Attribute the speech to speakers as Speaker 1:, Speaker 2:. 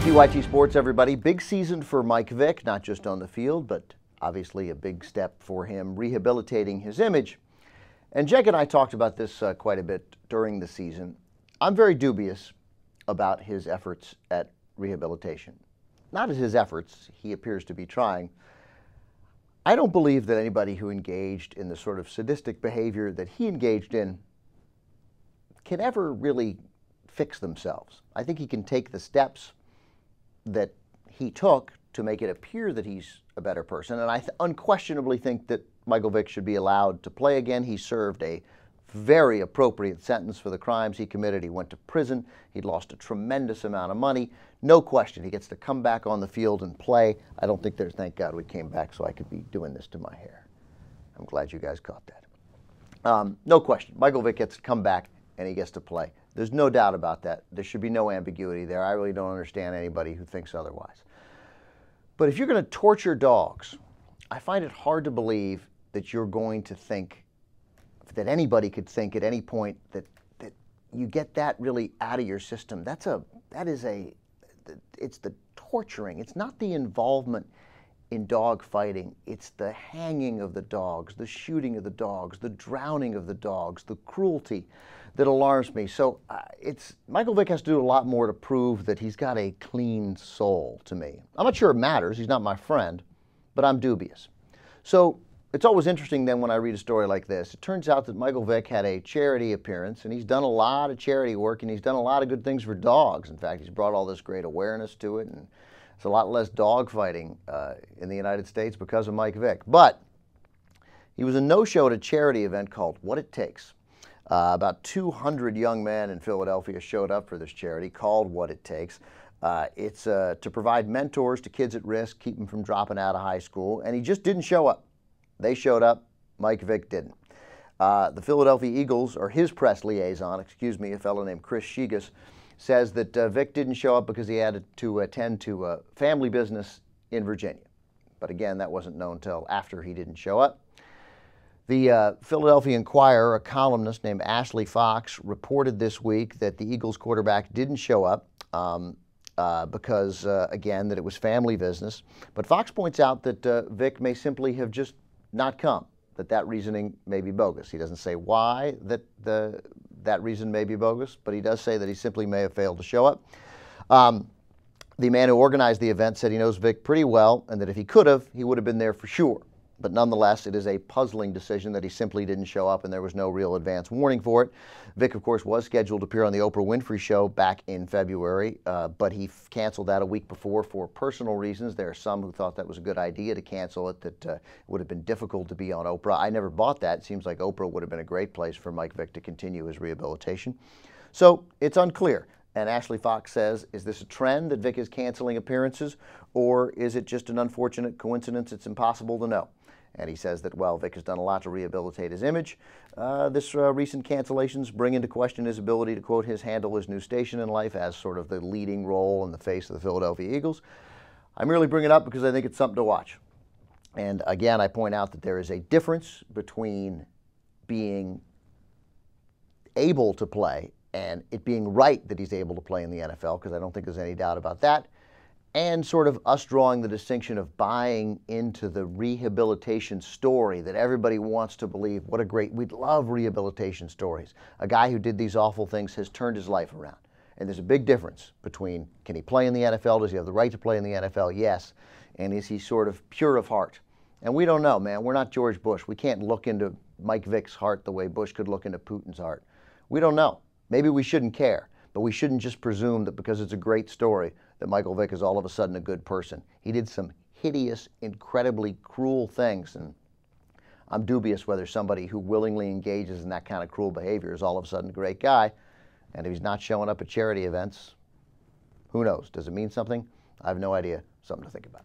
Speaker 1: PYT Sports, everybody. Big season for Mike Vick, not just on the field, but obviously a big step for him rehabilitating his image. And Jake and I talked about this quite a bit during the season. I'm very dubious about his efforts at rehabilitation. Not at his efforts, he appears to be trying. I don't believe that anybody who engaged in the sort of sadistic behavior that he engaged in can ever really fix themselves. I think he can take the steps that he took to make it appear that he's a better person, and I unquestionably think that Michael Vick should be allowed to play again. He served a very appropriate sentence for the crimes he committed. He went to prison. He'd lost a tremendous amount of money. No question, he gets to come back on the field and play. I don't think there's, thank God we came back so I could be doing this to my hair. I'm glad you guys caught that. No question, Michael Vick gets to come back and he gets to play. There's no doubt about that. There should be no ambiguity there. I really don't understand anybody who thinks otherwise. But if you're going to torture dogs, I find it hard to believe that you're going to think, that anybody could think at any point that you get that really out of your system. It's the torturing. It's not the involvement in dog fighting. It's the hanging of the dogs, the shooting of the dogs, the drowning of the dogs, the cruelty that alarms me. So Michael Vick has to do a lot more to prove that he's got a clean soul to me. I'm not sure it matters. He's not my friend, but I'm dubious. So it's always interesting then when I read a story like this. It turns out that Michael Vick had a charity appearance, and he's done a lot of charity work, and he's done a lot of good things for dogs. In fact, he's brought all this great awareness to it, and it's a lot less dog fighting in the United States because of Mike Vick. But he was a no-show at a charity event called What It Takes. About 200 young men in Philadelphia showed up for this charity called What It Takes. It's to provide mentors to kids at risk, keep them from dropping out of high school, and he just didn't show up. They showed up, Mike Vick didn't. The Philadelphia Eagles, or his press liaison, a fellow named Chris Shigas, says that Vick didn't show up because he had to attend to a family business in Virginia. But again, that wasn't known until after he didn't show up. The Philadelphia Inquirer, a columnist named Ashley Fox, reported this week that the Eagles quarterback didn't show up because, again, that it was family business. But Fox points out that Vick may simply have just not come, that reasoning may be bogus. He doesn't say why that reason may be bogus, but he does say that he simply may have failed to show up. The man who organized the event said he knows Vick pretty well, and that if he could have, he would have been there for sure. But nonetheless, it is a puzzling decision that he simply didn't show up, and there was no real advance warning for it. Vick, of course, was scheduled to appear on the Oprah Winfrey Show back in February, but he canceled that a week before for personal reasons. There are some who thought that was a good idea to cancel it, that it would have been difficult to be on Oprah. I never bought that. It seems like Oprah would have been a great place for Mike Vick to continue his rehabilitation. So it's unclear. And Ashley Fox says, is this a trend that Vick is canceling appearances, or is it just an unfortunate coincidence? It's impossible to know. And he says that, well, Vick has done a lot to rehabilitate his image. This recent cancellations bring into question his ability to, quote, handle his new station in life as sort of the leading role in the face of the Philadelphia Eagles. I merely bring it up because I think it's something to watch. And again, I point out that there is a difference between being able to play and it being right that he's able to play in the NFL, because I don't think there's any doubt about that, and sort of us drawing the distinction of buying into the rehabilitation story that everybody wants to believe. We'd love rehabilitation stories. A guy who did these awful things has turned his life around. And there's a big difference between, can he play in the NFL? Does he have the right to play in the NFL? Yes. And is he sort of pure of heart? And we don't know, man. We're not George Bush. We can't look into Mike Vick's heart the way Bush could look into Putin's heart. We don't know. Maybe we shouldn't care, but we shouldn't just presume that because it's a great story that Michael Vick is all of a sudden a good person. He did some hideous, incredibly cruel things, and I'm dubious whether somebody who willingly engages in that kind of cruel behavior is all of a sudden a great guy. And if he's not showing up at charity events, who knows? Does it mean something? I have no idea. Something to think about.